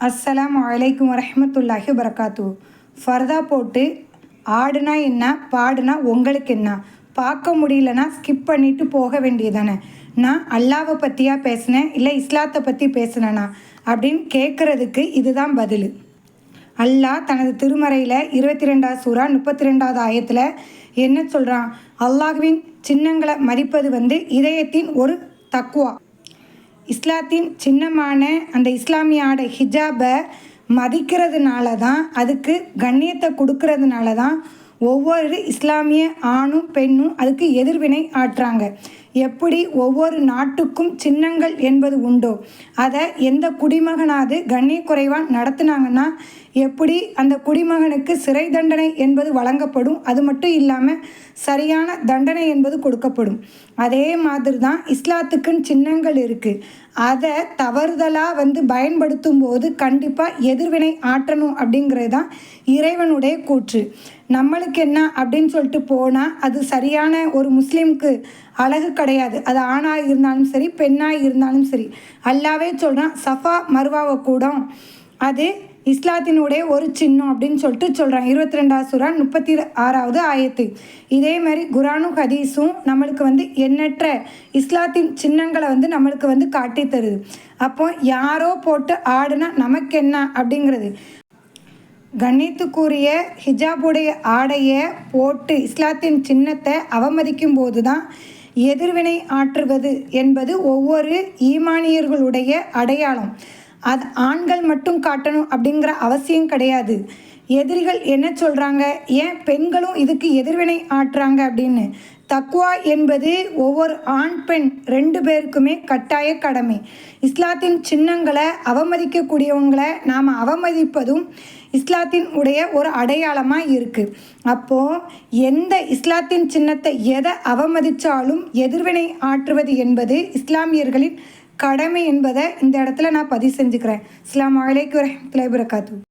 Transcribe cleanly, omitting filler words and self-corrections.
அஸ்ஸலாமு அலைக்கும் வரஹ்மத்துல்லாஹி வபரகாத்து. ஃபர்தா போட்டு ஆடுனா என்ன, பாடுனா உங்களுக்கு என்ன, பார்க்க முடியலன்னா ஸ்கிப் பண்ணிவிட்டு போக வேண்டியதானே. நான் அல்லாவை பற்றியா பேசினேன் இல்லை இஸ்லாத்தை பற்றி பேசினேனா அப்படின்னு கேட்குறதுக்கு இதுதான் பதில். அல்லாஹ் தனது திருமறையில் 22வது சூரா 32வது ஆயத்தில் என்ன சொல்கிறான்? அல்லாஹ்வின் சின்னங்களை மதிப்பது இதயத்தின் ஒரு தக்குவா. இஸ்லாத்தின் சின்னமான அந்த இஸ்லாமிய ஆடை ஹிஜாபை மதிக்கிறதுனால தான், அதுக்கு கண்ணியத்தை கொடுக்கறதுனால தான் ஒவ்வொரு இஸ்லாமிய ஆணும் பெண்ணும் அதுக்கு எதிர்வினை ஆற்றுறாங்க. எப்படி ஒவ்வொரு நாட்டுக்கும் சின்னங்கள் என்பது உண்டோ, அதை எந்த குடிமகனாவது கண்ணிய குறைவாக நடத்துனாங்கன்னா எப்படி அந்த குடிமகனுக்கு சிறை தண்டனை என்பது வழங்கப்படும், அது மட்டும் இல்லாமல் சரியான தண்டனை என்பது கொடுக்கப்படும். அதே மாதிரி தான் இஸ்லாத்துக்குன்னு சின்னங்கள் இருக்குது. அதை தவறுதலாக பயன்படுத்தும் போது கண்டிப்பாக எதிர்வினை ஆற்றணும் அப்படிங்கிறது தான் இறைவனுடைய கூற்று. நம்மளுக்கு என்ன அப்படின்னு சொல்லிட்டு போனால் அது சரியான ஒரு முஸ்லீமுக்கு அழகு கிடையாது. அது ஆணாக இருந்தாலும் சரி பெண்ணாக இருந்தாலும் சரி. அல்லாவே சொல்கிறான், சஃபா மர்வாவை கூட அது இஸ்லாத்தினுடைய ஒரு சின்னம் அப்படின்னு சொல்லிட்டு சொல்கிறான். 22வது சூரா 36வது ஆயத்து. இதே மாதிரி குரானும் ஹதீஸும் நம்மளுக்கு எண்ணற்ற இஸ்லாத்தின் சின்னங்களை நம்மளுக்கு காட்டி தருது. அப்போ யாரோ போட்டு ஆடுனா நமக்கு என்ன அப்படிங்கிறது. கண்ணியத்துக்குரிய ஹிஜாபுடைய ஆடையை போட்டு இஸ்லாத்தின் சின்னத்தை அவமதிக்கும் போது தான் எதிர்வினை ஆற்றுவது என்பது ஒவ்வொரு ஈமானியர்களுடைய அடையாளம். அது ஆண்கள் மட்டும் காட்டணும் அப்படிங்கிற அவசியம் கிடையாது. எதிரிகள் என்ன சொல்கிறாங்க, ஏன் பெண்களும் இதுக்கு எதிர்வினை ஆற்றுறாங்க அப்படின்னு. தக்வா என்பது ஒவ்வொரு ஆண் பெண் 2 பேருக்குமே கட்டாய கடமை. இஸ்லாத்தின் சின்னங்களை அவமதிக்கக்கூடியவங்களை நாம் அவமதிப்பதும் இஸ்லாத்தின் உடைய ஒரு அடையாளமாக இருக்குது. அப்போது எந்த இஸ்லாத்தின் சின்னத்தை எதை அவமதித்தாலும் எதிர்வினை ஆற்றுவது என்பது இஸ்லாமியர்களின் கடமை என்பதை இந்த இடத்துல நான் பதிவு செஞ்சுக்கிறேன். அஸ்ஸலாமு அலைக்கும் வரஹ்மத்துல்லாஹி வபரகாத்துஹு.